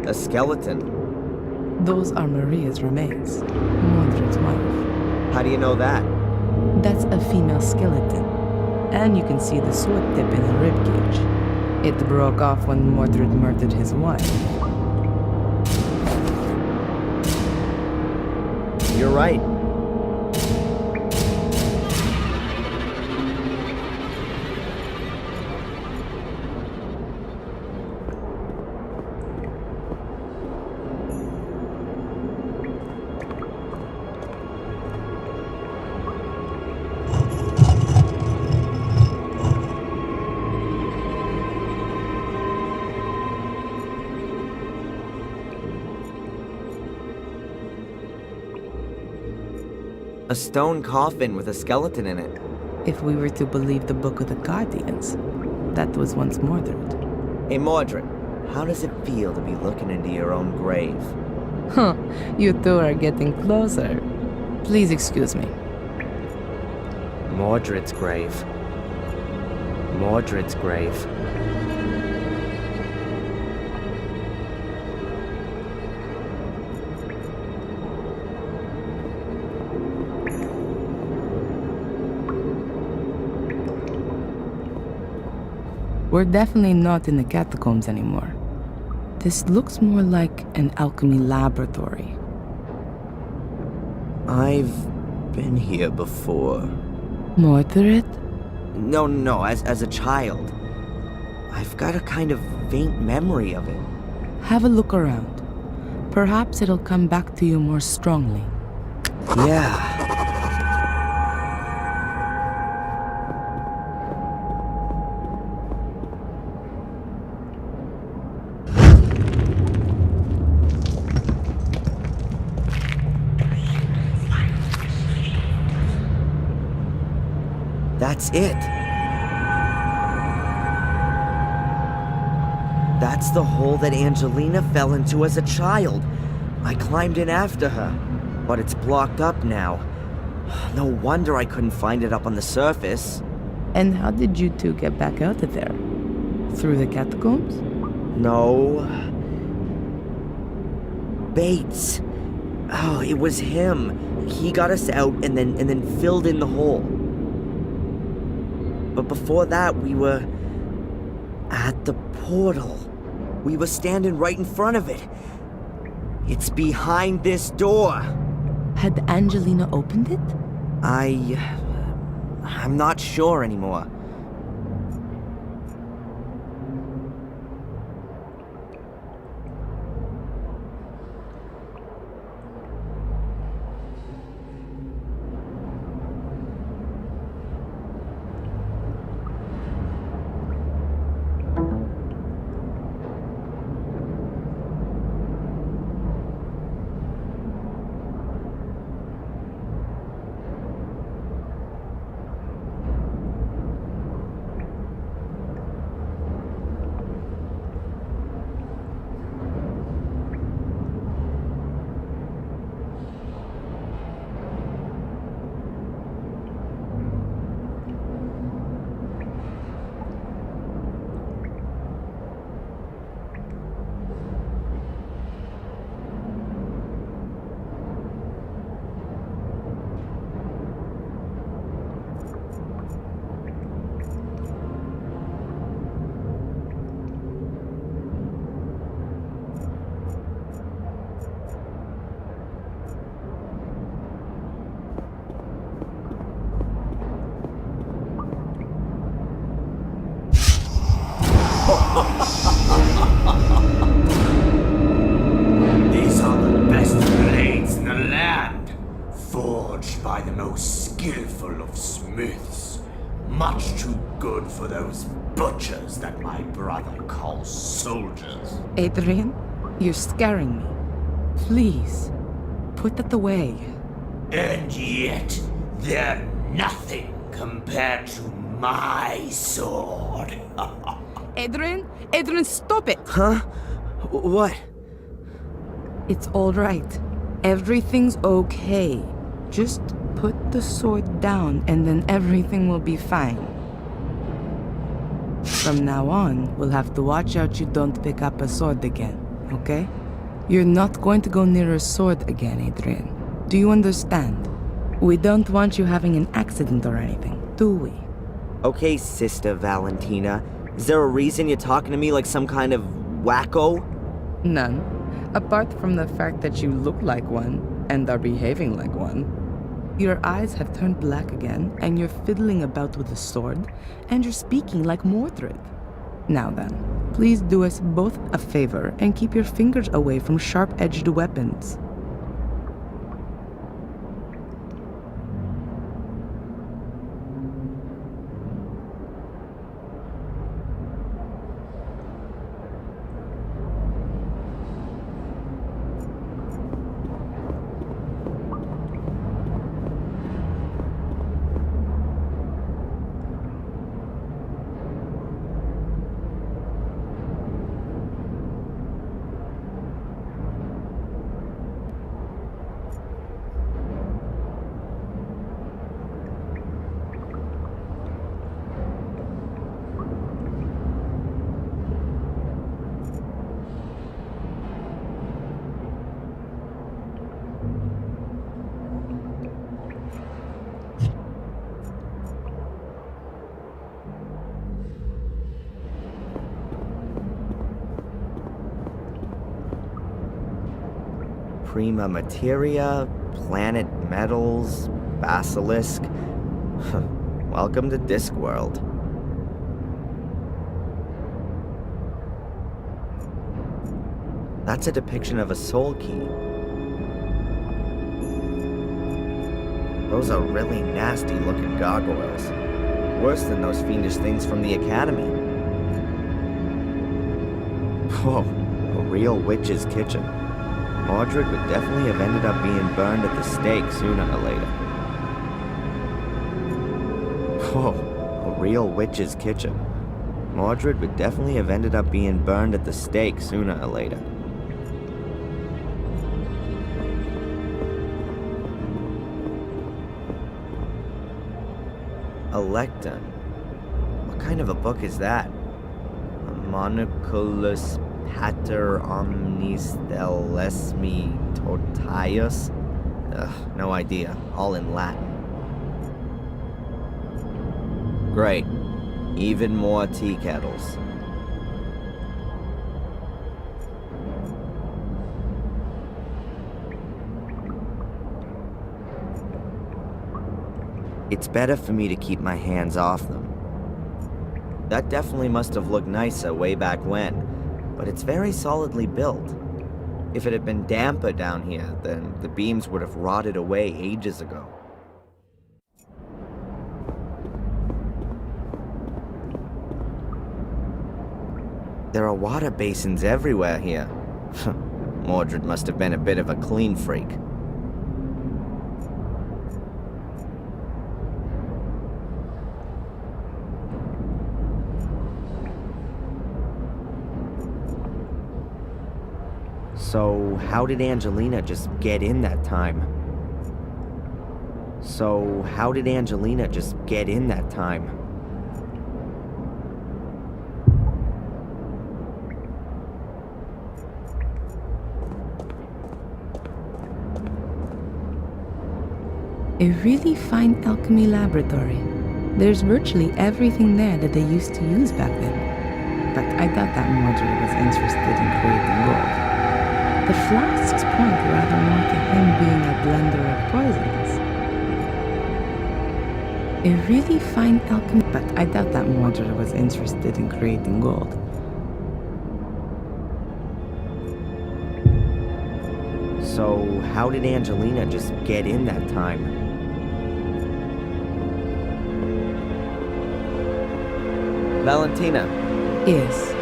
A skeleton? Those are Maria's remains, Mordred's wife. How do you know that? That's a female skeleton. And you can see the sword tip in the ribcage. It broke off when Mordred murdered his wife. You're right. A stone coffin with a skeleton in it. If we were to believe the Book of the Guardians, that was once Mordred. Hey Mordred, how does it feel to be looking into your own grave? Huh, you two are getting closer. Please excuse me. Mordred's grave. Mordred's grave. We're definitely not in the catacombs anymore. This looks more like an alchemy laboratory. I've been here before. Mordred? No, as a child. I've got a kind of faint memory of it. Have a look around. Perhaps it'll come back to you more strongly. Yeah. That's it. That's the hole that Angelina fell into as a child. I climbed in after her, but it's blocked up now. No wonder I couldn't find it up on the surface. And how did you two get back out of there? Through the catacombs? No. Bates. Oh, it was him. He got us out and then filled in the hole. But before that, we were at the portal. We were standing right in front of it. It's behind this door. Had Angelina opened it? I'm not sure anymore. These are the best blades in the land, forged by the most skillful of smiths. Much too good for those butchers that my brother calls soldiers. Adrian, you're scaring me. Please, put that away. And yet, they're nothing compared to my sword. Adrian, stop it! Huh? What? It's all right. Everything's okay. Just put the sword down and then everything will be fine. From now on, we'll have to watch out you don't pick up a sword again. okay? You're not going to go near a sword again, Adrian. Do you understand? We don't want you having an accident or anything, do we? Okay, Sister Valentina. Is there a reason you're talking to me like some kind of wacko? None. Apart from the fact that you look like one and are behaving like one. Your eyes have turned black again, and you're fiddling about with a sword, and you're speaking like Mordred. Now then, please do us both a favor and keep your fingers away from sharp-edged weapons. Prima Materia, Planet Metals, Basilisk. Welcome to Discworld. That's a depiction of a soul key. Those are really nasty looking gargoyles. Worse than those fiendish things from the Academy. Whoa, a real witch's kitchen. Mordred would definitely have ended up being burned at the stake sooner or later. Whoa, a real witch's kitchen. Mordred would definitely have ended up being burned at the stake sooner or later. A lectern. What kind of a book is that? A Monoculus Pater Omnis Delesmi Totius? Ugh, no idea. All in Latin. Great. Even more tea kettles. It's better for me to keep my hands off them. That definitely must have looked nicer way back when, but it's very solidly built. If it had been damper down here, then the beams would have rotted away ages ago. There are water basins everywhere here. Mordred must have been a bit of a clean freak. So, how did Angelina just get in that time? A really fine alchemy laboratory. There's virtually everything there that they used to use back then. But I doubt that Mordred was interested in creating gold. The flasks point rather more to him being a blender of poisons. A really fine alchemy, but I doubt that Mordred was interested in creating gold. So, how did Angelina just get in that time? Valentina. Yes.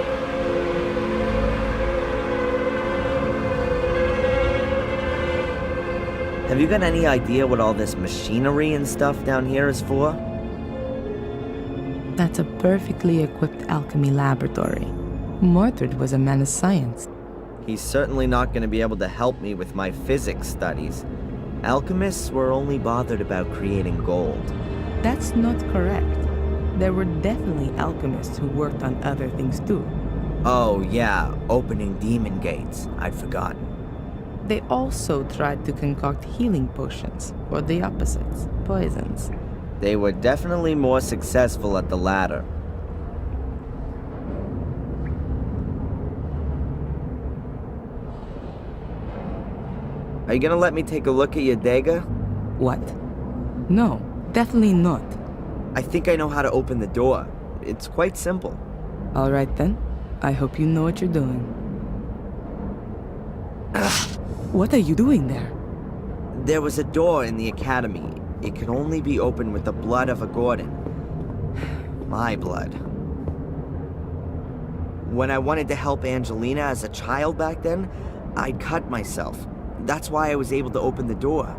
Have you got any idea what all this machinery and stuff down here is for? That's a perfectly equipped alchemy laboratory. Mordred was a man of science. He's certainly not going to be able to help me with my physics studies. Alchemists were only bothered about creating gold. That's not correct. There were definitely alchemists who worked on other things too. Oh, yeah, opening demon gates. I'd forgotten. They also tried to concoct healing potions, or the opposites, poisons. They were definitely more successful at the latter. Are you gonna let me take a look at your dagger? What? No, definitely not. I think I know how to open the door. It's quite simple. All right then. I hope you know what you're doing. What are you doing there? There was a door in the academy. It could only be opened with the blood of a Gordon. My blood. When I wanted to help Angelina as a child back then, I'd cut myself. That's why I was able to open the door.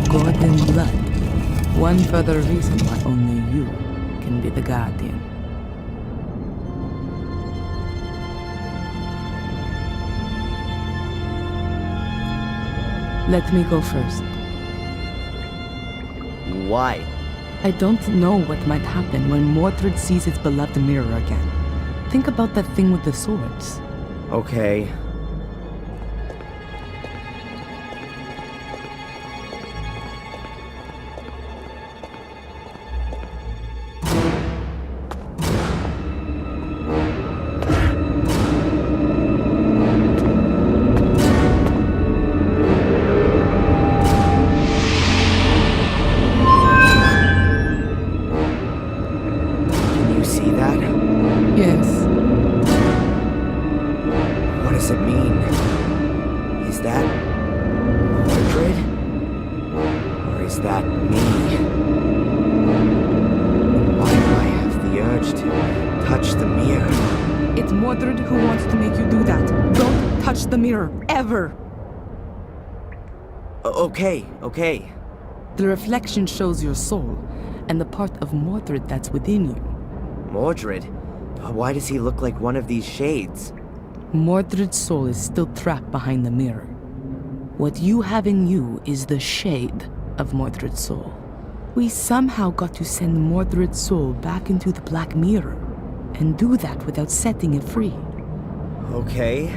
Gordon blood. One further reason why only you can be the Guardian. Let me go first. Why? I don't know what might happen when Mordred sees its beloved mirror again. Think about that thing with the swords. Okay. Can you see that? Yes. What does it mean? Is that Mordred? Or is that me? Why do I have the urge to touch the mirror? It's Mordred who wants to make you do that. Don't touch the mirror, ever! Okay. The reflection shows your soul, and the part of Mordred that's within you. Mordred? Why does he look like one of these shades? Mordred's soul is still trapped behind the mirror. What you have in you is the shade of Mordred's soul. We somehow got to send Mordred's soul back into the Black Mirror, and do that without setting it free. Okay.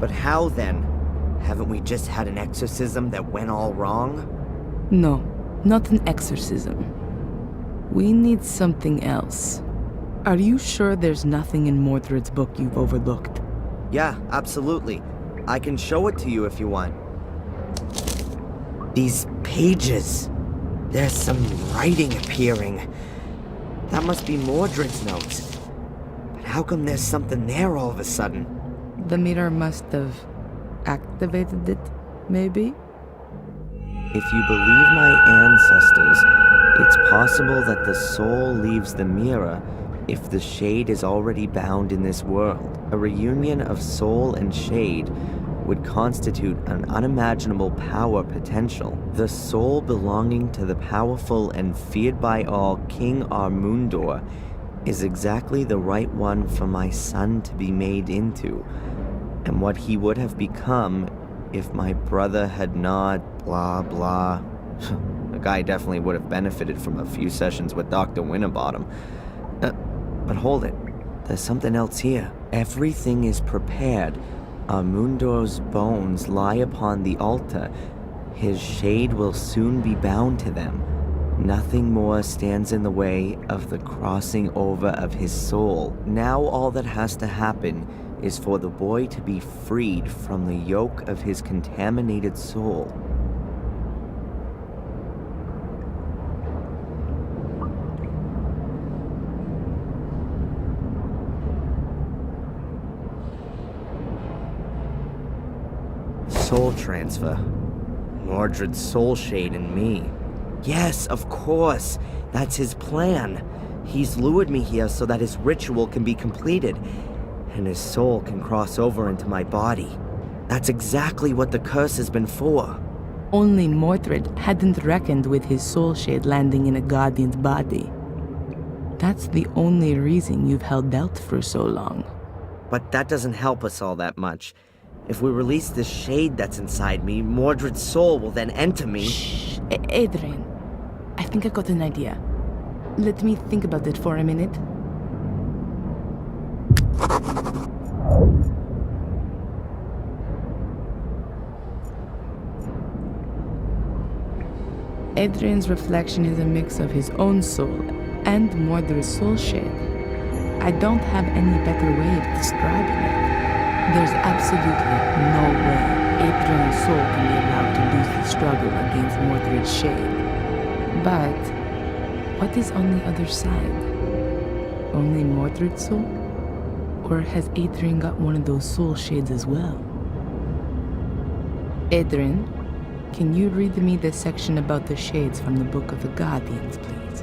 But how then? Haven't we just had an exorcism that went all wrong? No, not an exorcism. We need something else. Are you sure there's nothing in Mordred's book you've overlooked? Yeah, absolutely. I can show it to you if you want. These pages. There's some writing appearing. That must be Mordred's notes. But how come there's something there all of a sudden? The mirror must have activated it, maybe? If you believe my ancestors, it's possible that the soul leaves the mirror if the shade is already bound in this world. A reunion of soul and shade would constitute an unimaginable power potential. The soul belonging to the powerful and feared by all King Armundor is exactly the right one for my son to be made into, and what he would have become if my brother had not blah blah. The guy definitely would have benefited from a few sessions with Dr. Winterbottom. But hold it, there's something else here. Everything is prepared. Armundor's bones lie upon the altar. His shade will soon be bound to them. Nothing more stands in the way of the crossing over of his soul. Now all that has to happen is for the boy to be freed from the yoke of his contaminated soul. Soul transfer. Mordred's soul shade in me. Yes, of course. That's his plan. He's lured me here so that his ritual can be completed, and his soul can cross over into my body. That's exactly what the curse has been for. Only Mordred hadn't reckoned with his soul shade landing in a Guardian's body. That's the only reason you've held out for so long. But that doesn't help us all that much. If we release this shade that's inside me, Mordred's soul will then enter me. Shh, Adrian. I think I got an idea. Let me think about it for a minute. Adrian's reflection is a mix of his own soul and Mordred's soul shade. I don't have any better way of describing it. There's absolutely no way Adrian's soul can be allowed to lose the struggle against Mordred's shade. But what is on the other side? Only Mordred's soul? Or has Adrian got one of those soul shades as well? Adrian, can you read me the section about the shades from the Book of the Guardians, please?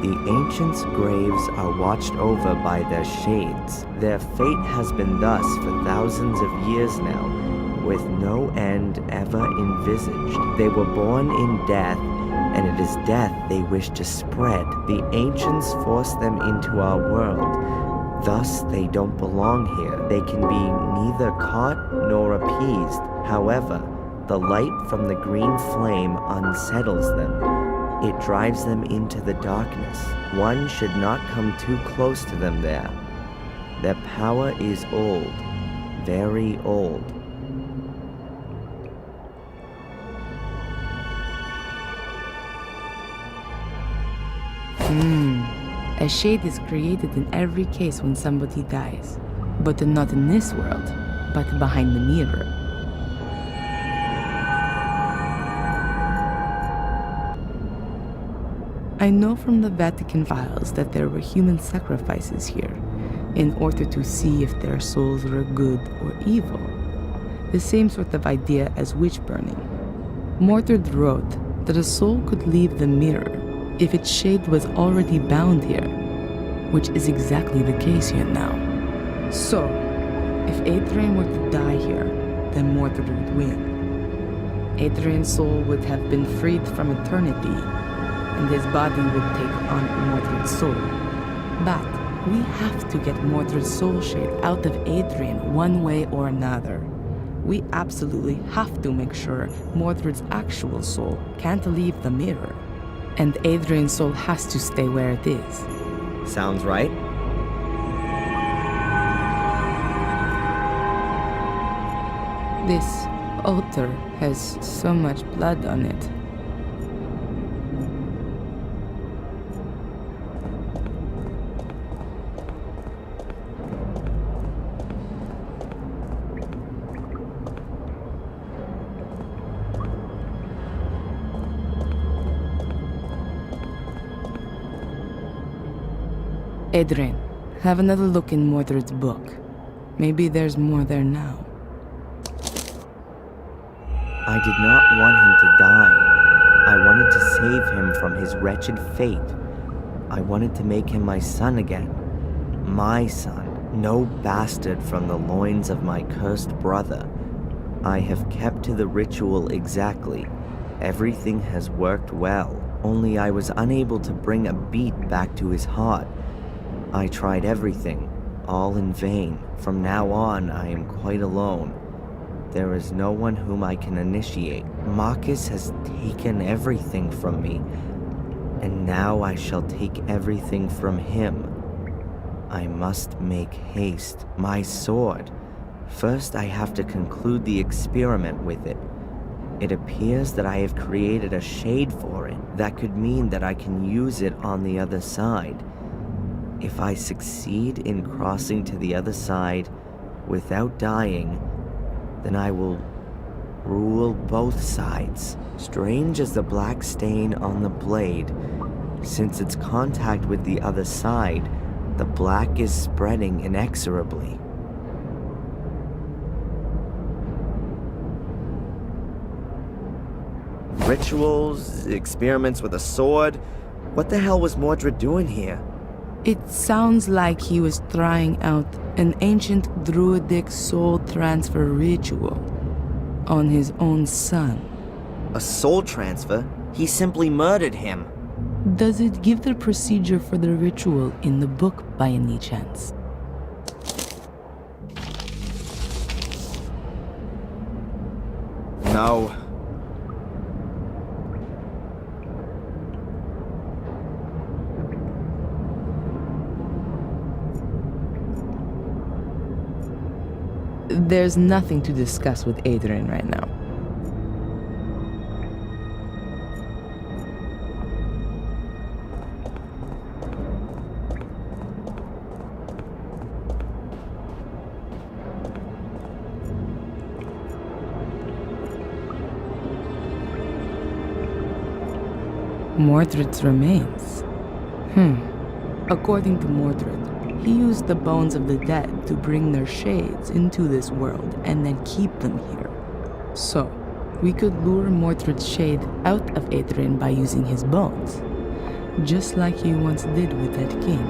The ancients' graves are watched over by their shades. Their fate has been thus for thousands of years now, with no end ever envisaged. They were born in death, and it is death they wish to spread. The ancients forced them into our world. Thus, they don't belong here. They can be neither caught nor appeased. However, the light from the green flame unsettles them. It drives them into the darkness. One should not come too close to them there. Their power is old, very old. A shade is created in every case when somebody dies. But not in this world, but behind the mirror. I know from the Vatican files that there were human sacrifices here, in order to see if their souls were good or evil. The same sort of idea as witch burning. Mordred wrote that a soul could leave the mirror if its shade was already bound here, which is exactly the case here now. So, if Adrian were to die here, then Mordred would win. Adrian's soul would have been freed from eternity, and his body would take on Mordred's soul. But we have to get Mordred's soul shade out of Adrian one way or another. We absolutely have to make sure Mordred's actual soul can't leave the mirror. And Adrian's soul has to stay where it is. Sounds right? This altar has so much blood on it. Adrian, have another look in Mordred's book. Maybe there's more there now. I did not want him to die. I wanted to save him from his wretched fate. I wanted to make him my son again. My son, no bastard from the loins of my cursed brother. I have kept to the ritual exactly. Everything has worked well, only I was unable to bring a beat back to his heart. I tried everything, all in vain. From now on, I am quite alone. There is no one whom I can initiate. Marcus has taken everything from me, and now I shall take everything from him. I must make haste. My sword. First, I have to conclude the experiment with it. It appears that I have created a shade for it. That could mean that I can use it on the other side. If I succeed in crossing to the other side without dying, then I will rule both sides. Strange as the black stain on the blade, since its contact with the other side, the black is spreading inexorably. Rituals, experiments with a sword. What the hell was Mordred doing here? It sounds like he was trying out an ancient druidic soul transfer ritual on his own son. A soul transfer? He simply murdered him. Does it give the procedure for the ritual in the book by any chance? No. There's nothing to discuss with Adrian right now. Mordred's remains. According to Mordred, he used the bones of the dead to bring their shades into this world and then keep them here. So, we could lure Mordred's shade out of Adrian by using his bones, just like he once did with that king.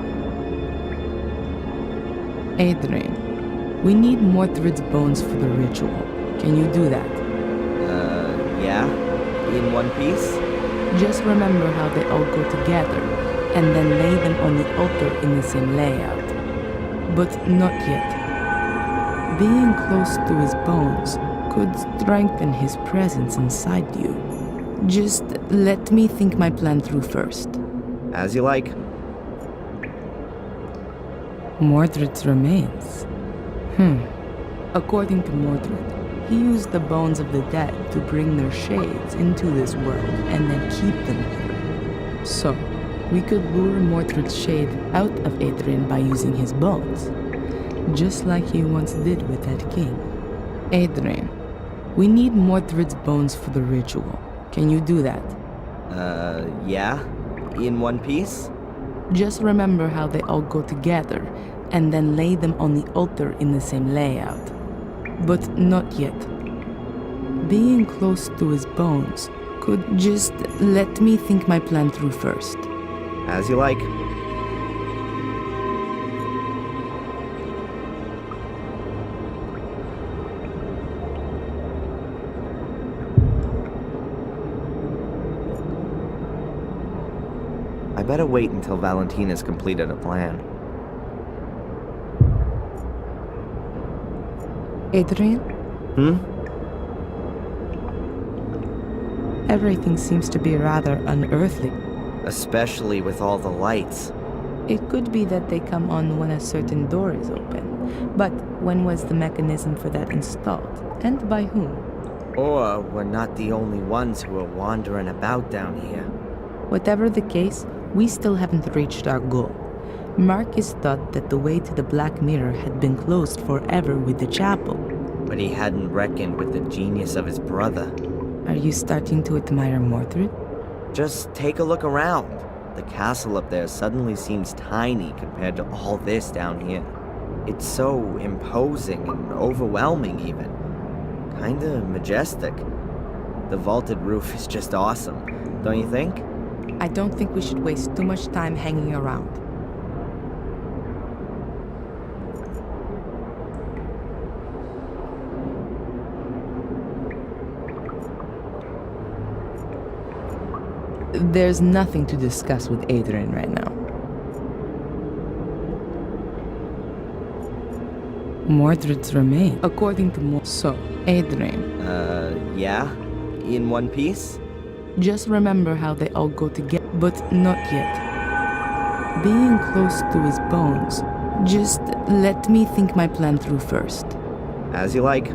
Adrian, we need Mordred's bones for the ritual. Can you do that? Yeah? In one piece? Just remember how they all go together, and then lay them on the altar in the same layout. But not yet. Being close to his bones could strengthen his presence inside you. Just let me think my plan through first. As you like. Mordred's remains. According to Mordred, he used the bones of the dead to bring their shades into this world and then keep them here. So, we could lure Mordred's shade out of Adrian by using his bones, just like he once did with that king. Adrian, we need Mordred's bones for the ritual. Can you do that? Yeah? In one piece? Just remember how they all go together, and then lay them on the altar in the same layout. But not yet. Being close to his bones could just let me think my plan through first. As you like. I better wait until Valentina's completed a plan. Adrian? Everything seems to be rather unearthly. Especially with all the lights. It could be that they come on when a certain door is open. But when was the mechanism for that installed? And by whom? Or we're not the only ones who are wandering about down here. Whatever the case, we still haven't reached our goal. Marcus thought that the way to the Black Mirror had been closed forever with the chapel. But he hadn't reckoned with the genius of his brother. Are you starting to admire Mordred? Just take a look around. The castle up there suddenly seems tiny compared to all this down here. It's so imposing and overwhelming even. Kinda majestic. The vaulted roof is just awesome, don't you think? I don't think we should waste too much time hanging around. There's nothing to discuss with Adrian right now. Mordred's remains. According to So, Adrian. Yeah? In one piece? Just remember how they all go together, but not yet. Being close to his bones. Just let me think my plan through first. As you like.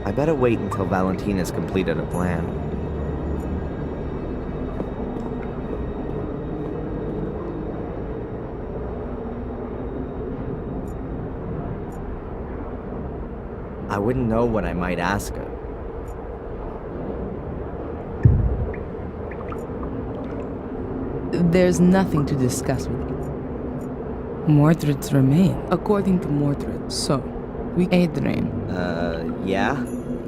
I better wait until Valentina's completed a plan. I wouldn't know what I might ask her. There's nothing to discuss with you. Mordred's remain, according to Mordred. So, we Adrian. Yeah?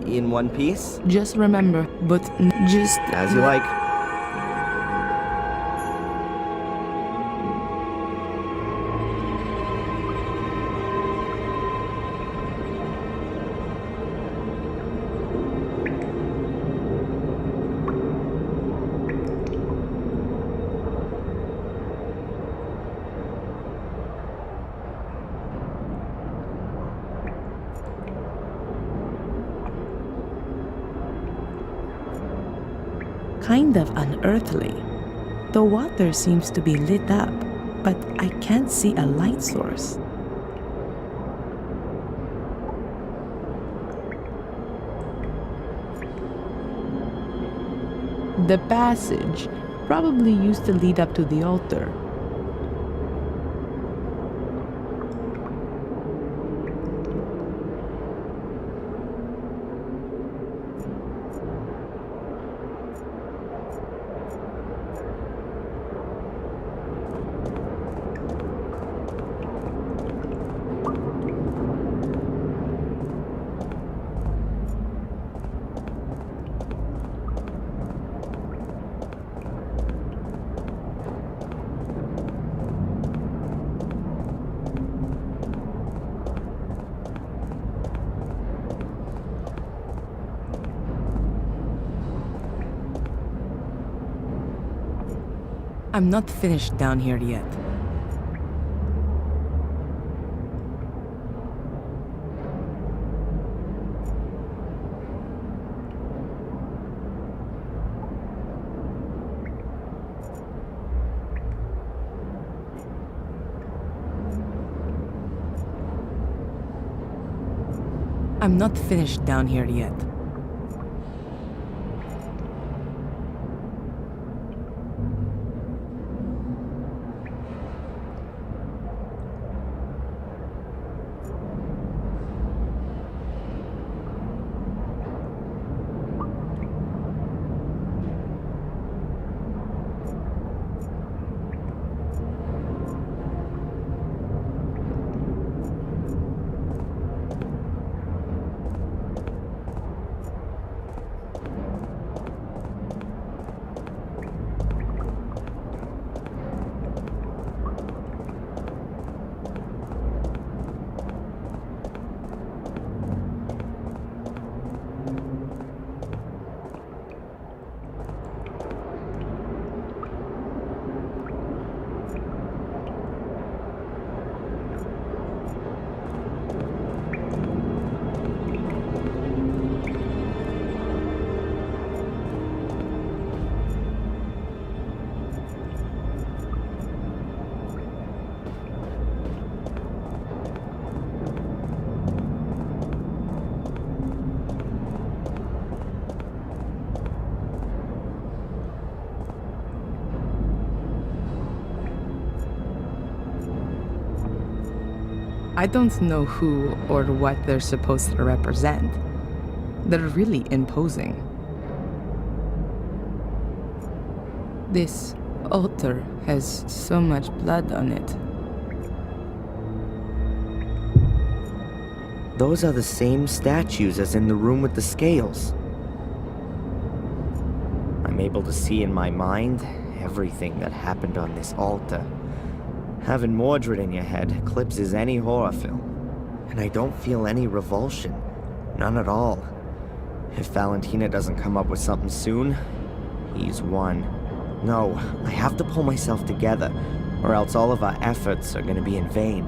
In one piece? Just remember, but just As you like. kind of unearthly. The water seems to be lit up, but I can't see a light source. The passage probably used to lead up to the altar. I'm not finished down here yet. I'm not finished down here yet. I don't know who or what they're supposed to represent. They're really imposing. This altar has so much blood on it. Those are the same statues as in the room with the scales. I'm able to see in my mind everything that happened on this altar. Having Mordred in your head eclipses any horror film. And I don't feel any revulsion. None at all. If Valentina doesn't come up with something soon, he's won. No, I have to pull myself together, or else all of our efforts are gonna be in vain.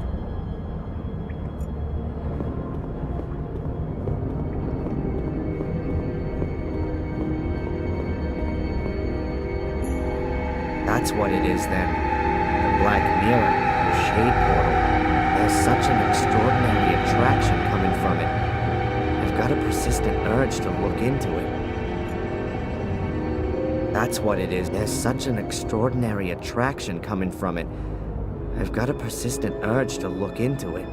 That's what it is then. The Black Mirror, the Shade Portal. There's such an extraordinary attraction coming from it. I've got a persistent urge to look into it. That's what it is. There's such an extraordinary attraction coming from it. I've got a persistent urge to look into it.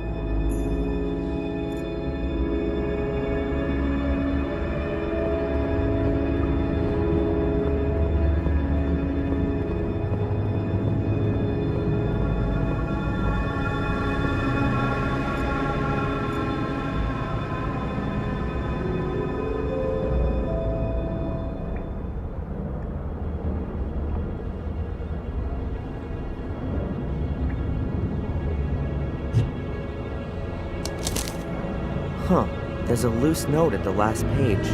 There's a loose note at the last page.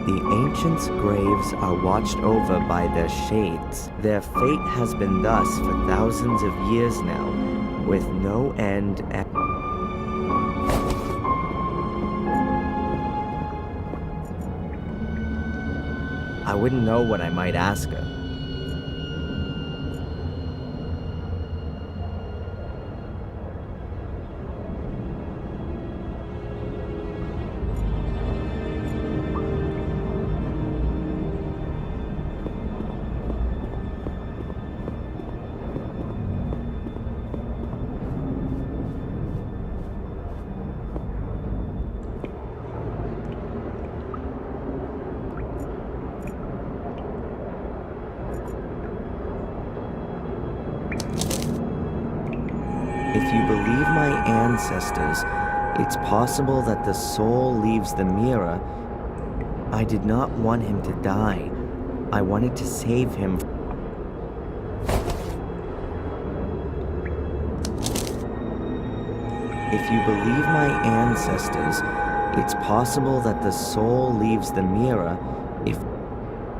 The ancients' graves are watched over by their shades. Their fate has been thus for thousands of years now, with no end. I wouldn't know what I might ask her. If you believe my ancestors, it's possible that the soul leaves the mirror. I did not want him to die. I wanted to save him. If you believe my ancestors, it's possible that the soul leaves the mirror. If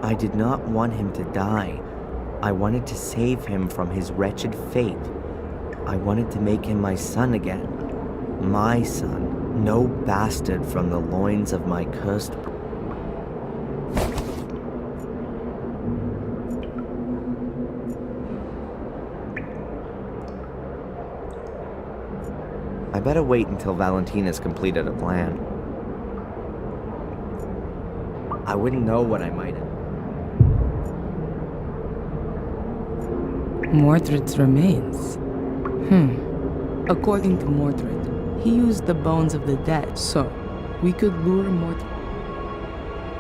I did not want him to die, I wanted to save him from his wretched fate. I wanted to make him my son again. My son, no bastard from the loins of my cursed... I better wait until Valentina's completed a plan. I wouldn't know what I might have. Mordred's remains. According to Mordred, he used the bones of the dead, so we could lure Mordred.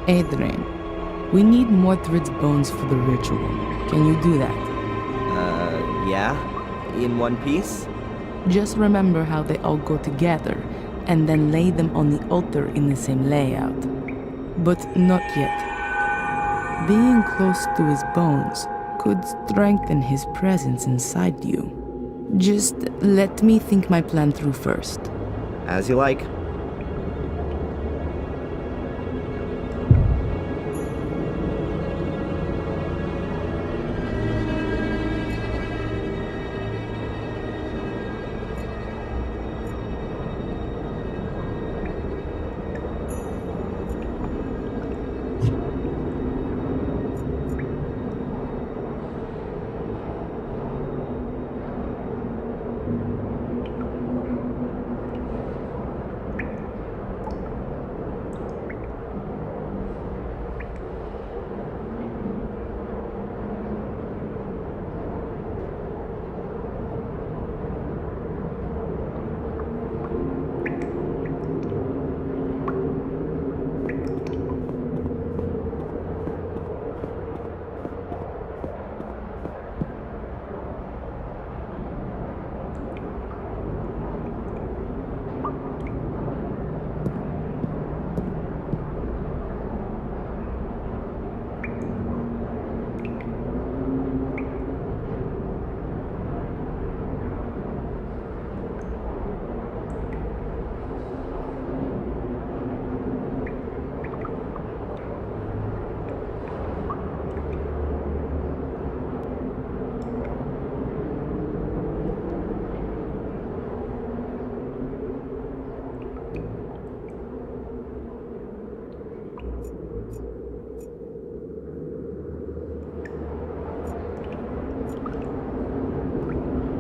Adrian, we need Mordred's bones for the ritual. Can you do that? Yeah? In one piece? Just remember how they all go together, and then lay them on the altar in the same layout. But not yet. Being close to his bones could strengthen his presence inside you. Just let me think my plan through first. As you like.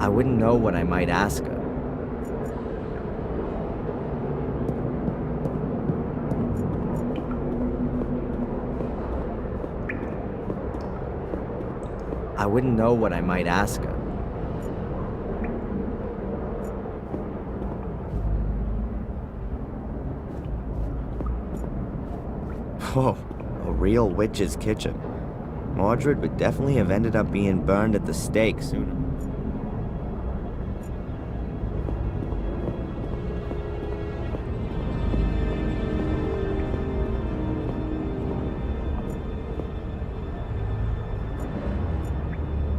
I wouldn't know what I might ask her. I wouldn't know what I might ask her. Whoa, a real witch's kitchen. Mordred would definitely have ended up being burned at the stake sooner.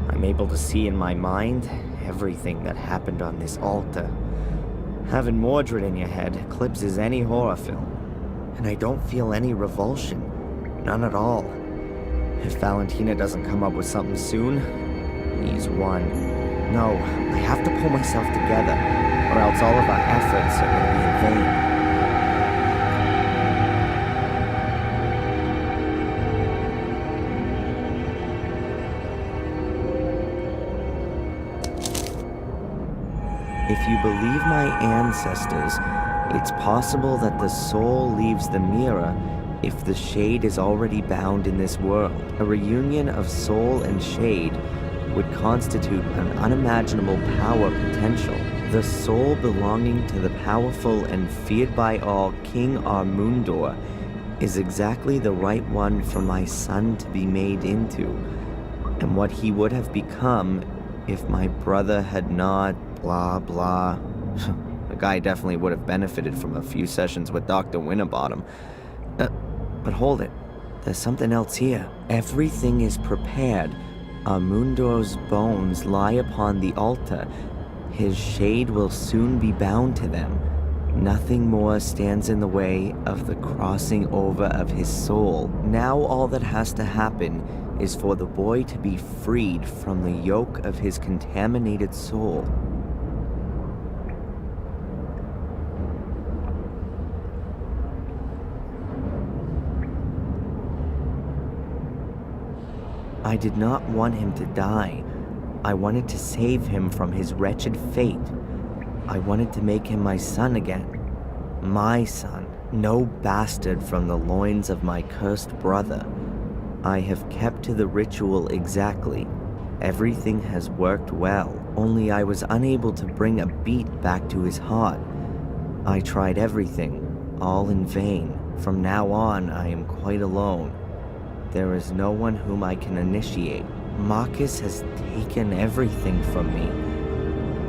I'm able to see in my mind everything that happened on this altar. Having Mordred in your head eclipses any horror film. And I don't feel any revulsion. None at all. If Valentina doesn't come up with something soon, he's won. No, I have to pull myself together, or else all of our efforts are going to be in vain. If you believe my ancestors, it's possible that the soul leaves the mirror if the shade is already bound in this world. A reunion of soul and shade would constitute an unimaginable power potential. The soul belonging to the powerful and feared by all King Armundor is exactly the right one for my son to be made into, and what he would have become if my brother had not blah blah. The guy definitely would have benefited from a few sessions with Dr. Winterbottom. But hold it, there's something else here. Everything is prepared. Armundor's bones lie upon the altar. His shade will soon be bound to them. Nothing more stands in the way of the crossing over of his soul. Now all that has to happen is for the boy to be freed from the yoke of his contaminated soul. I did not want him to die. I wanted to save him from his wretched fate. I wanted to make him my son again. My son. No bastard from the loins of my cursed brother. I have kept to the ritual exactly. Everything has worked well, only I was unable to bring a beat back to his heart. I tried everything, all in vain. From now on, I am quite alone. There is no one whom I can initiate. Marcus has taken everything from me,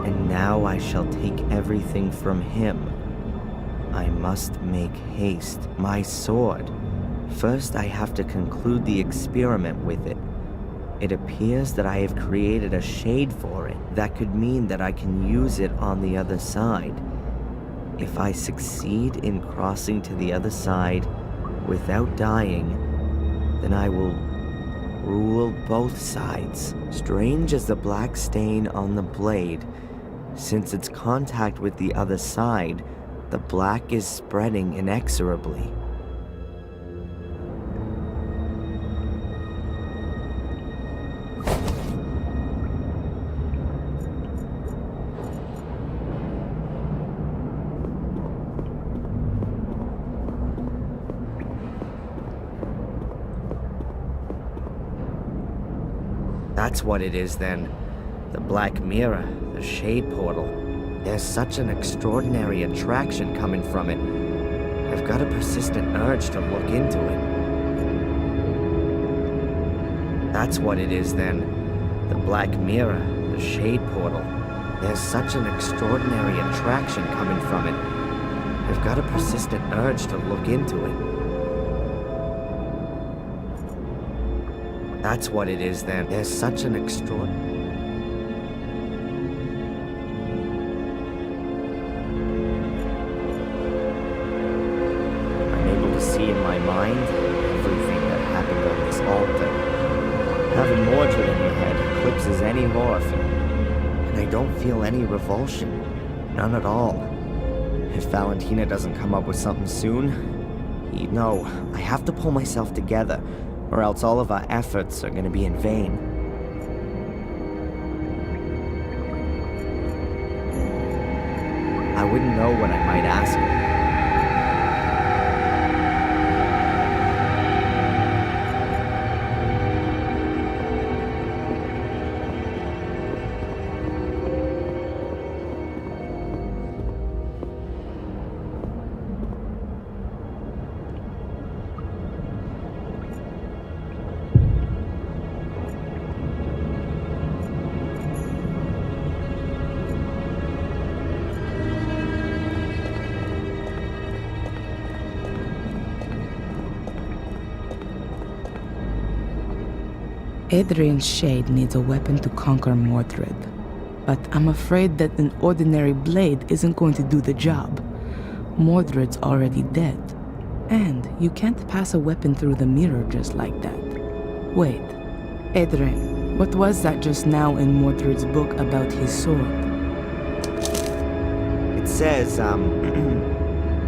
and now I shall take everything from him. I must make haste. My sword. First, I have to conclude the experiment with it. It appears that I have created a shade for it. That could mean that I can use it on the other side. If I succeed in crossing to the other side without dying, then I will rule both sides. Strange as the black stain on the blade, since its contact with the other side, the black is spreading inexorably. That's what it is then. The black mirror, the shade portal. There's such an extraordinary attraction coming from it. I've got a persistent urge to look into it. That's what it is then. The black mirror, the shade portal. There's such an extraordinary attraction coming from it. I've got a persistent urge to look into it. That's what it is then. There's such an extraordinary... I'm able to see in my mind everything that happened on this altar. Having Mordred in your head eclipses any horror film. And I don't feel any revulsion. None at all. If Valentina doesn't come up with something soon, no, I have to pull myself together, or else all of our efforts are going to be in vain. I wouldn't know what I might ask her. Adrian's shade needs a weapon to conquer Mordred. but I'm afraid that an ordinary blade isn't going to do the job. Mordred's already dead. And you can't pass a weapon through the mirror just like that. Wait, Adrian, what was that just now in Mordred's book about his sword? It says,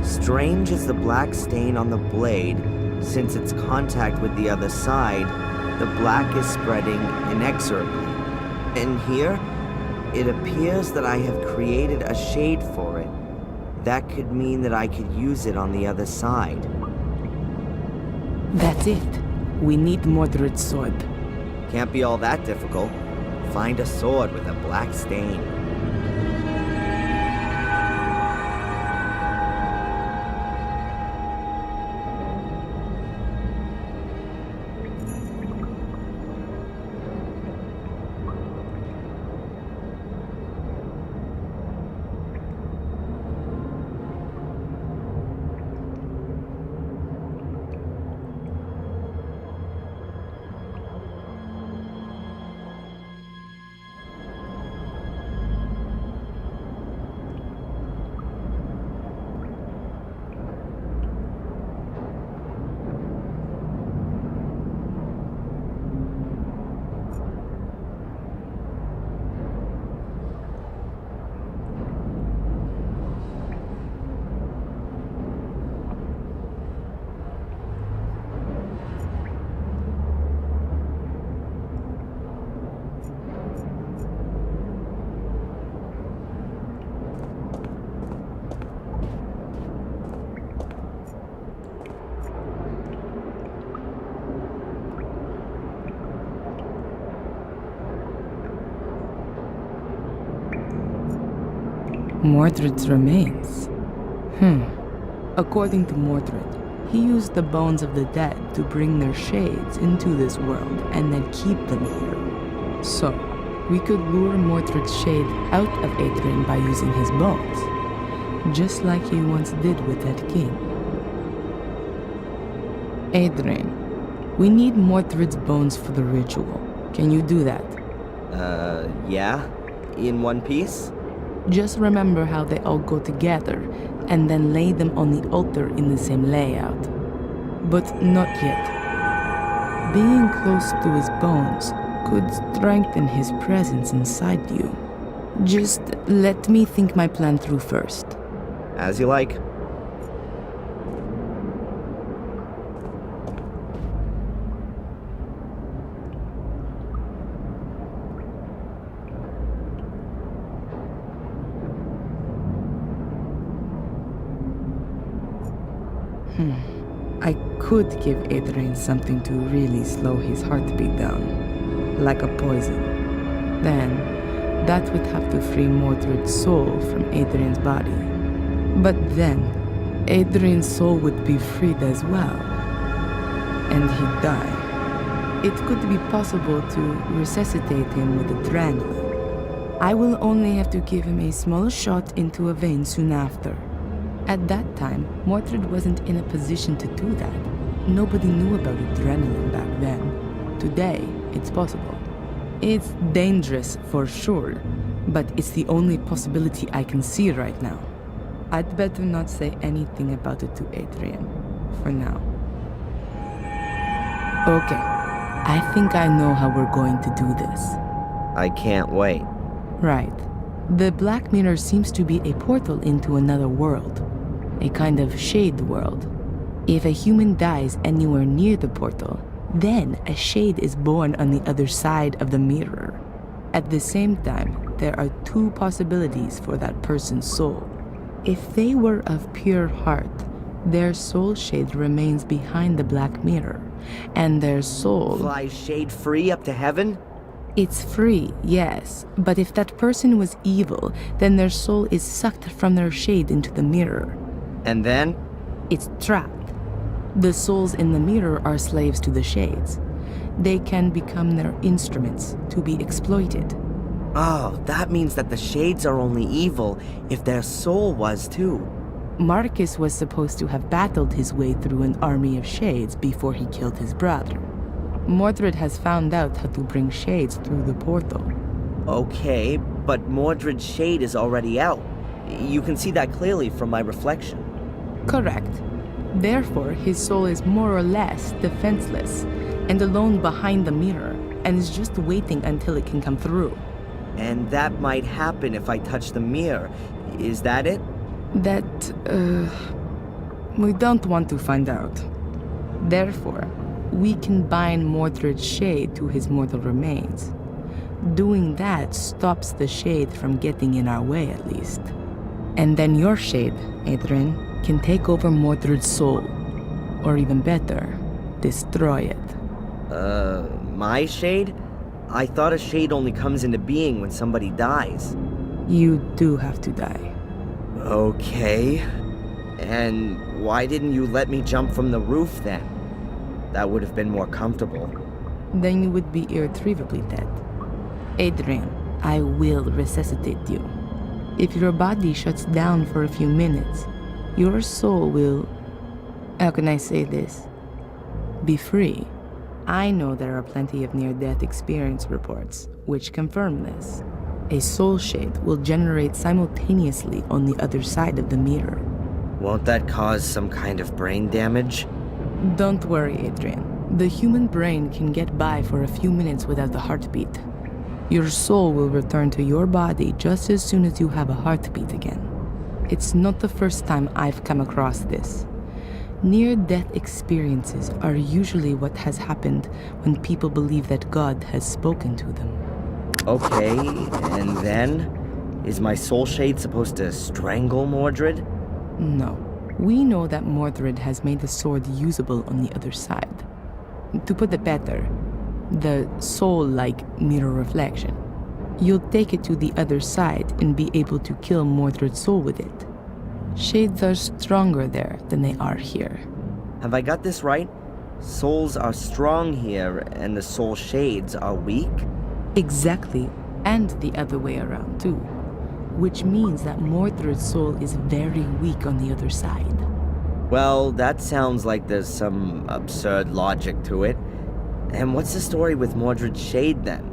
strange is the black stain on the blade. Since its contact with the other side, the black is spreading inexorably. And here, it appears that I have created a shade for it. That could mean that I could use it on the other side. That's it. We need Mordred's sword. Can't be all that difficult. Find a sword with a black stain. Mordred's remains. According to Mordred, he used the bones of the dead to bring their shades into this world and then keep them here. So, we could lure Mordred's shade out of Adrian by using his bones, just like he once did with that king. Adrian, we need Mordred's bones for the ritual. Can you do that? Yeah? In one piece? Just remember how they all go together, and then lay them on the altar in the same layout. But not yet. Being close to his bones could strengthen his presence inside you. Just let me think my plan through first. As you like. I could give Adrian something to really slow his heartbeat down, like a poison. Then, that would have to free Mordred's soul from Adrian's body. But then, Adrian's soul would be freed as well, and he'd die. It could be possible to resuscitate him with adrenaline. I will only have to give him a small shot into a vein soon after. At that time, Mordred wasn't in a position to do that. Nobody knew about adrenaline back then. Today, it's possible. It's dangerous for sure, but it's the only possibility I can see right now. I'd better not say anything about it to Adrian, for now. Okay, I think I know how we're going to do this. I can't wait. Right. The Black Mirror seems to be a portal into another world. A kind of shade world. If a human dies anywhere near the portal, then a shade is born on the other side of the mirror. At the same time, there are two possibilities for that person's soul. If they were of pure heart, their soul shade remains behind the Black Mirror, and their soul Flies shade free up to heaven? It's free, yes, but if that person was evil, then their soul is sucked from their shade into the mirror. And then? It's trapped. The souls in the mirror are slaves to the shades. They can become their instruments to be exploited. Oh, that means that the shades are only evil if their soul was too. Marcus was supposed to have battled his way through an army of shades before he killed his brother. Mordred has found out how to bring shades through the portal. Okay, but Mordred's shade is already out. You can see that clearly from my reflection. Correct. Therefore, his soul is more or less defenseless and alone behind the mirror, and is just waiting until it can come through. And that might happen if I touch the mirror. Is that it? That, we don't want to find out. Therefore, we can bind Mordred's shade to his mortal remains. Doing that stops the shade from getting in our way, at least. And then your shade, Adrian, can take over Mordred's soul. Or even better, destroy it. My shade? I thought a shade only comes into being when somebody dies. You do have to die. Okay. And why didn't you let me jump from the roof then? That would have been more comfortable. Then you would be irretrievably dead. Adrian, I will resuscitate you. If your body shuts down for a few minutes, your soul will... How can I say this? Be free. I know there are plenty of near-death experience reports which confirm this. A soul shade will generate simultaneously on the other side of the mirror. Won't that cause some kind of brain damage? Don't worry, Adrian. The human brain can get by for a few minutes without a heartbeat. Your soul will return to your body just as soon as you have a heartbeat again. It's not the first time I've come across this. Near-death experiences are usually what has happened when people believe that God has spoken to them. Okay, and then? Is my soul shade supposed to strangle Mordred? No. We know that Mordred has made the sword usable on the other side. To put it better, the soul-like mirror reflection. You'll take it to the other side and be able to kill Mordred's soul with it. Shades are stronger there than they are here. Have I got this right? Souls are strong here, and the soul shades are weak? Exactly, and the other way around too. Which means that Mordred's soul is very weak on the other side. Well, that sounds like there's some absurd logic to it. And what's the story with Mordred's shade then?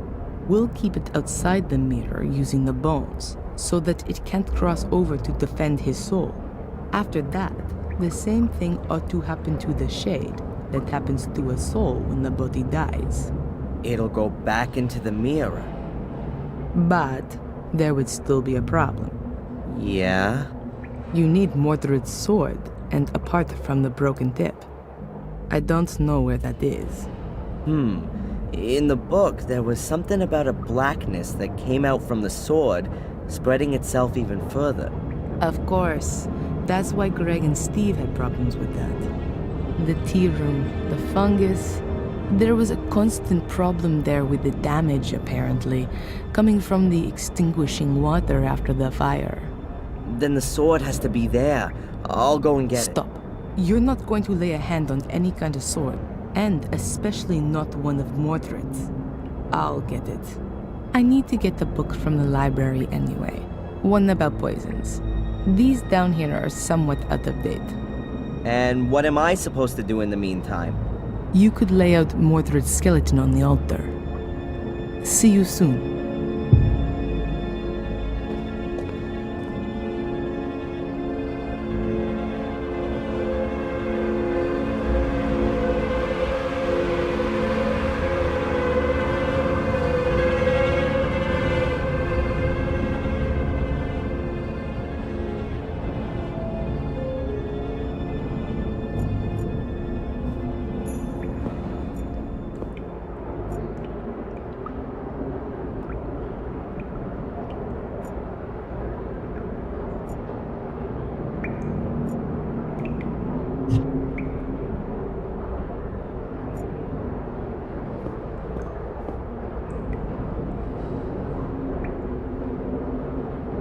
We'll keep it outside the mirror using the bones, so that it can't cross over to defend his soul. After that, the same thing ought to happen to the shade that happens to a soul when the body dies. It'll go back into the mirror. But there would still be a problem. Yeah? You need Mordred's sword, and apart from the broken tip. I don't know where that is. In the book, there was something about a blackness that came out from the sword, spreading itself even further. Of course. That's why Greg and Steve had problems with that. The tea room, the fungus. There was a constant problem there with the damage, apparently, coming from the extinguishing water after the fire. Then the sword has to be there. I'll go and get Stop. You're not going to lay a hand on any kind of sword, and especially not one of Mordred's. I'll get it. I need to get the book from the library anyway. One about poisons. These down here are somewhat out of date. it. And what am I supposed to do in the meantime? You could lay out Mordred's skeleton on the altar. See you soon.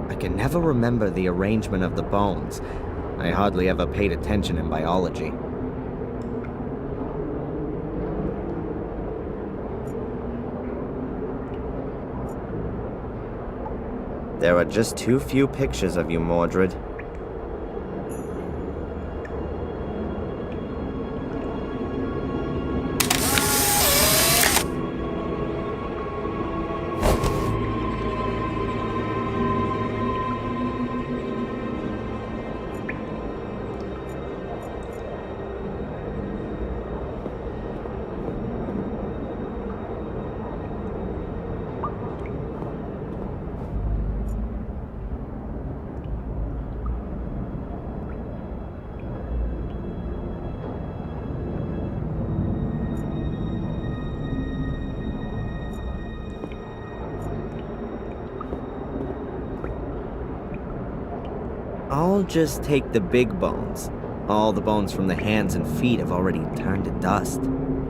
I can never remember the arrangement of the bones. I hardly ever paid attention in biology. There are just too few pictures of you, Mordred. I'll just take the big bones. All the bones from the hands and feet have already turned to dust.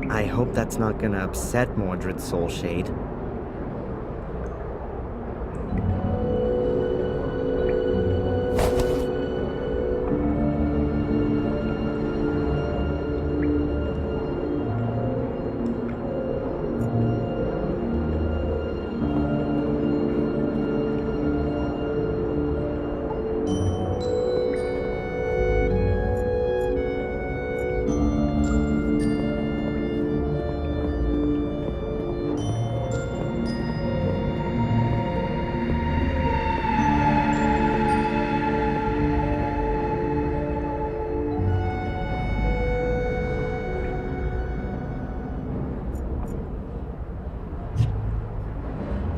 I hope that's not gonna upset Mordred's soul shade.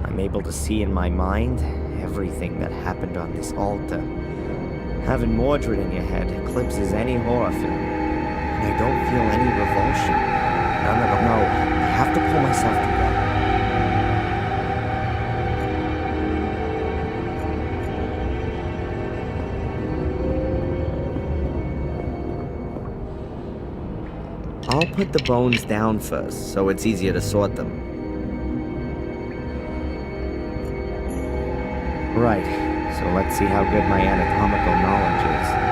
I'm able to see in my mind everything that happened on this altar. Having Mordred in your head eclipses any horror film, and I don't feel any revulsion. No, I have to pull myself together. I'll put the bones down first, so it's easier to sort them. Right, so let's see how good my anatomical knowledge is.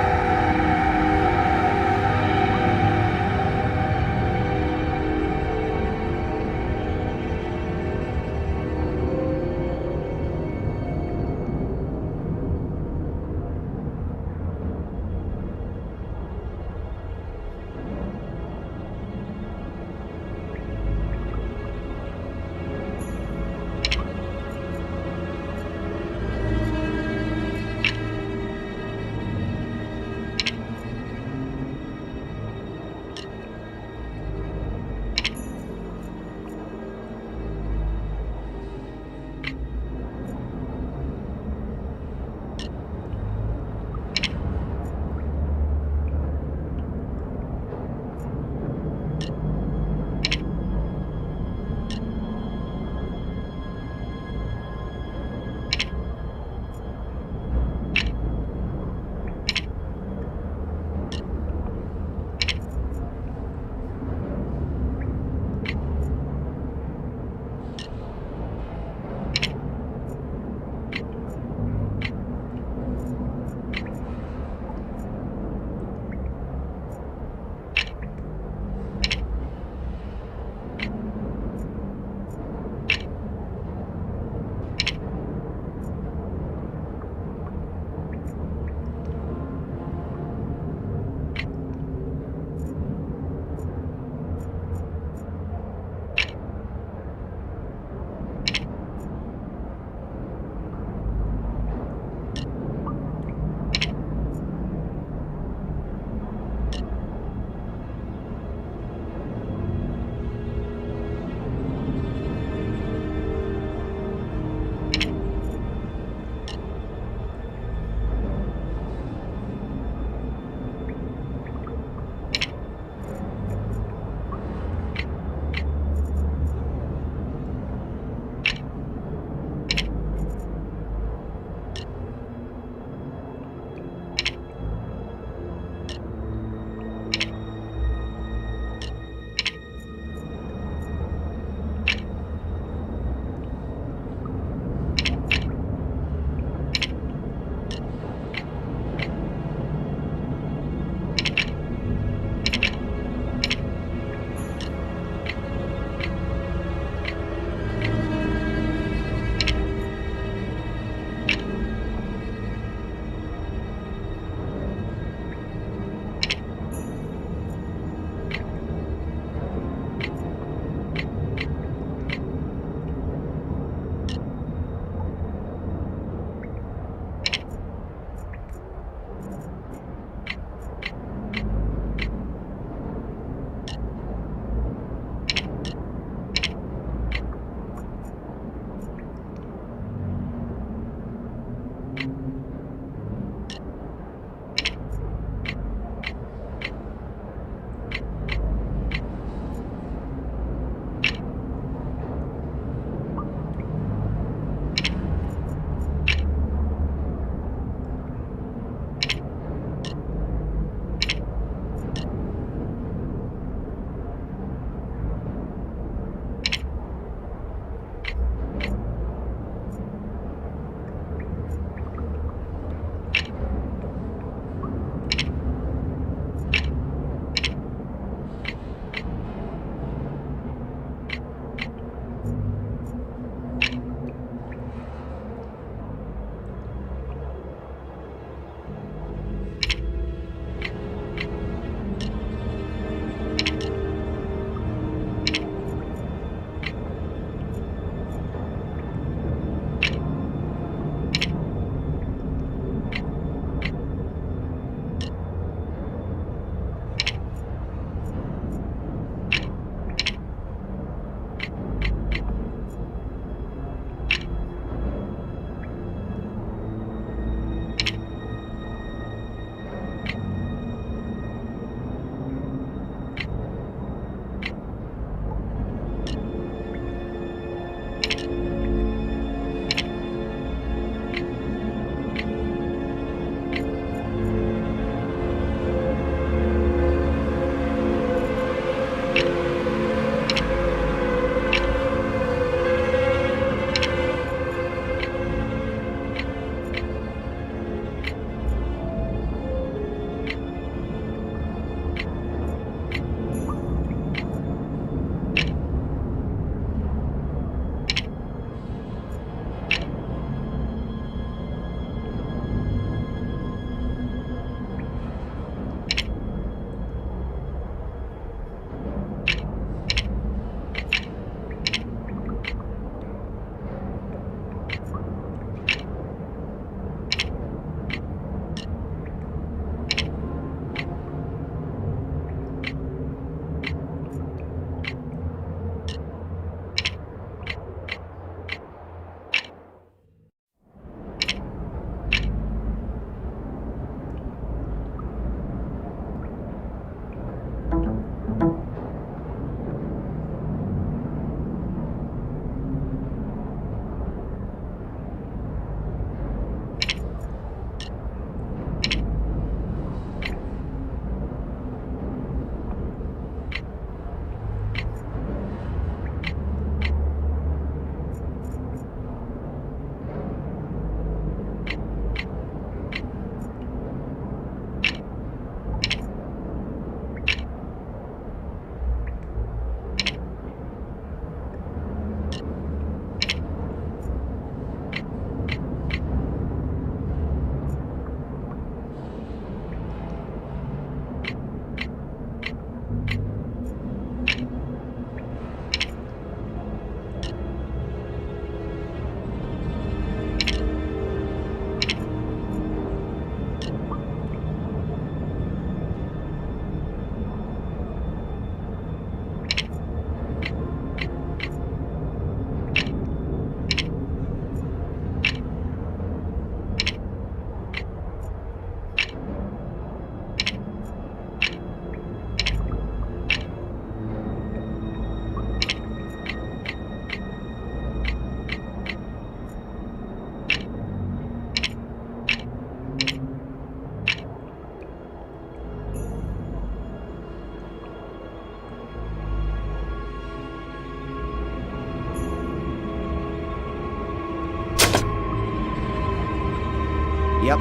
Yep,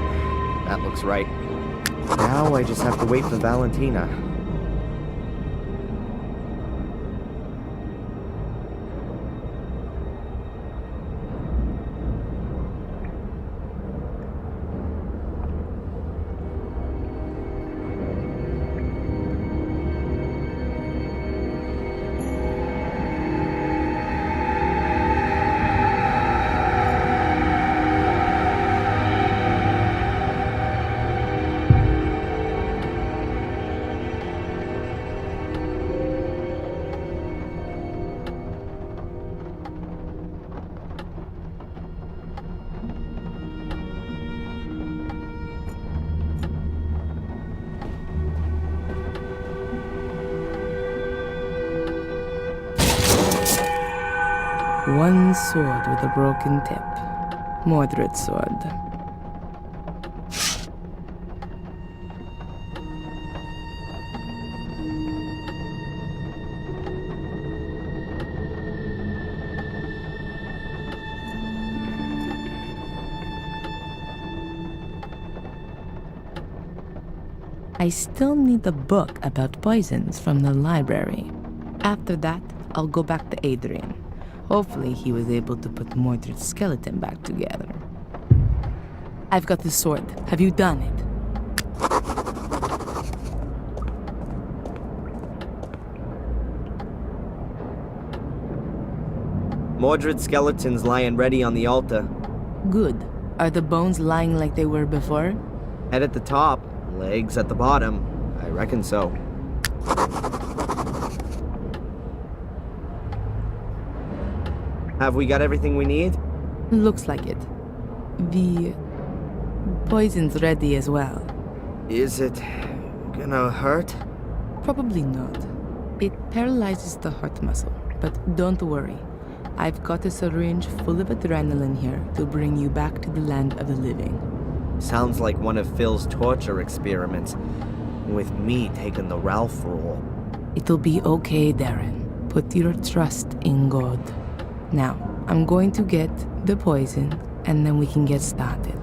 that looks right. Now I just have to wait for Valentina. One sword with a broken tip. Mordred's sword. I still need the book about poisons from the library. After that, I'll go back to Adrian. Hopefully he was able to put Mordred's skeleton back together. I've got the sword. Have you done it? Mordred's skeleton's lying ready on the altar. Good. Are the bones lying like they were before? Head at the top, legs at the bottom. I reckon so. Have we got everything we need? Looks like it. The poison's ready as well. Is it gonna hurt? Probably not. It paralyzes the heart muscle, but don't worry. I've got a syringe full of adrenaline here to bring you back to the land of the living. Sounds like one of Phil's torture experiments, with me taking the Ralph role. It'll be okay, Darren. Put your trust in God. Now, I'm going to get the poison, and then we can get started.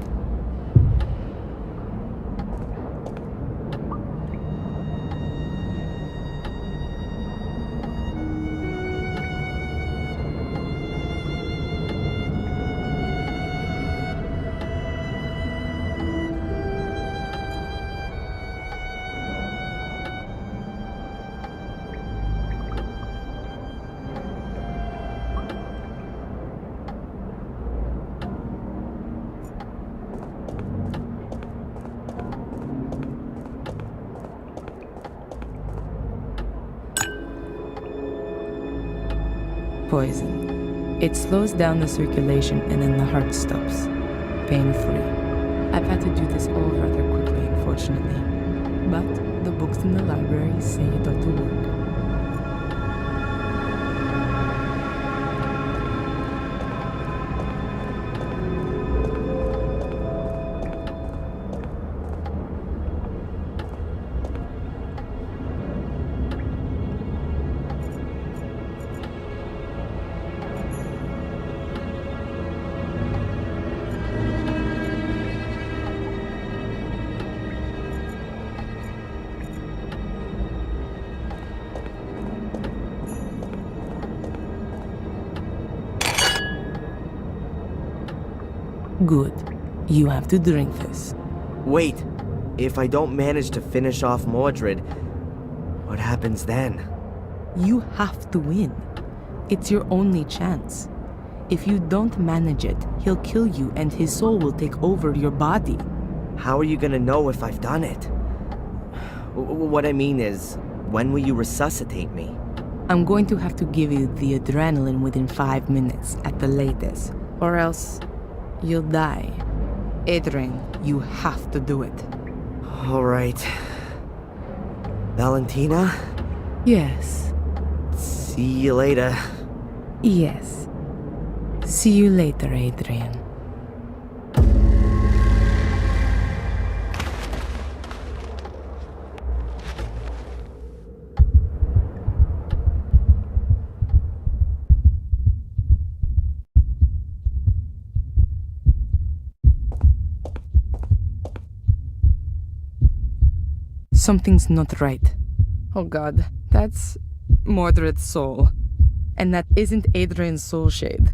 Poison. It slows down the circulation and then the heart stops. Pain-free. I've had to do this all rather quickly, unfortunately. But the books in the library say it ought to work. Good. You have to drink this. Wait, if I don't manage to finish off Mordred, what happens then? You have to win. It's your only chance. If you don't manage it, he'll kill you and his soul will take over your body. How are you gonna know if I've done it? What I mean is, when will you resuscitate me? I'm going to have to give you the adrenaline within 5 minutes at the latest, or else you'll die. Adrian, you have to do it. All right. Valentina? Yes. See you later. Yes. See you later, Adrian. Something's not right. Oh god, that's Mordred's soul. And that isn't Adrian's soul shade.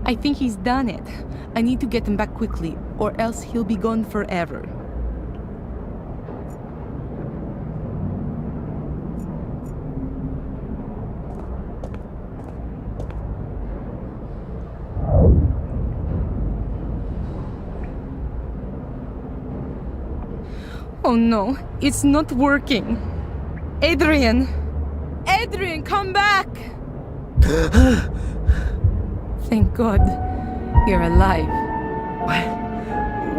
I think he's done it. I need to get him back quickly, or else he'll be gone forever. Oh no, it's not working. Adrian! Adrian, come back! Thank God, you're alive.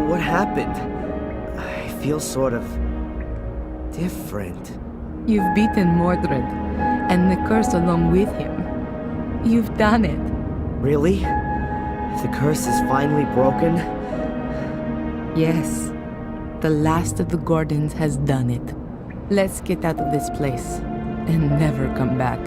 What happened? I feel sort of different. You've beaten Mordred, and the curse along with him. You've done it. Really? The curse is finally broken? Yes, the last of the Gordons has done it. Let's get out of this place and never come back.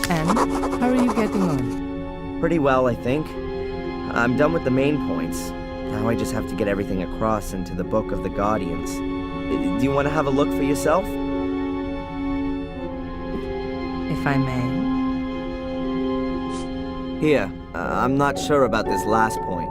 And how are you getting on? Pretty well, I think. I'm done with the main points. Now I just have to get everything across into the Book of the Guardians. Do you want to have a look for yourself? If I may. Here, I'm not sure about this last point.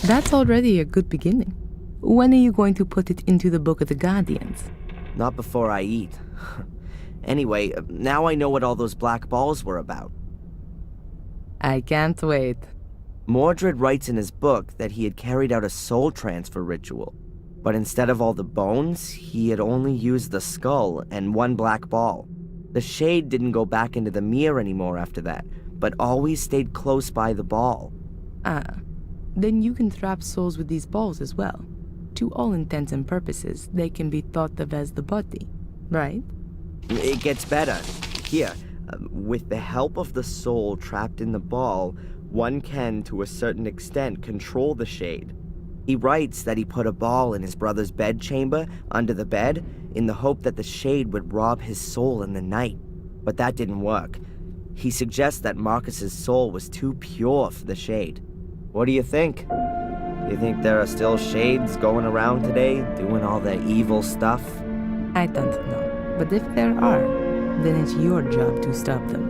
That's already a good beginning. When are you going to put it into the Book of the Guardians? Not before I eat. Anyway, now I know what all those black balls were about. I can't wait. Mordred writes in his book that he had carried out a soul transfer ritual, but instead of all the bones, he had only used the skull and one black ball. The shade didn't go back into the mirror anymore after that, but always stayed close by the ball. Ah, then you can trap souls with these balls as well. To all intents and purposes, they can be thought of as the body, right? It gets better. Here, with the help of the soul trapped in the ball, one can, to a certain extent, control the shade. He writes that he put a ball in his brother's bedchamber, under the bed, in the hope that the shade would rob his soul in the night. But that didn't work. He suggests that Marcus's soul was too pure for the shade. What do you think? Do you think there are still shades going around today, doing all their evil stuff? I don't know. But if there are, then it's your job to stop them.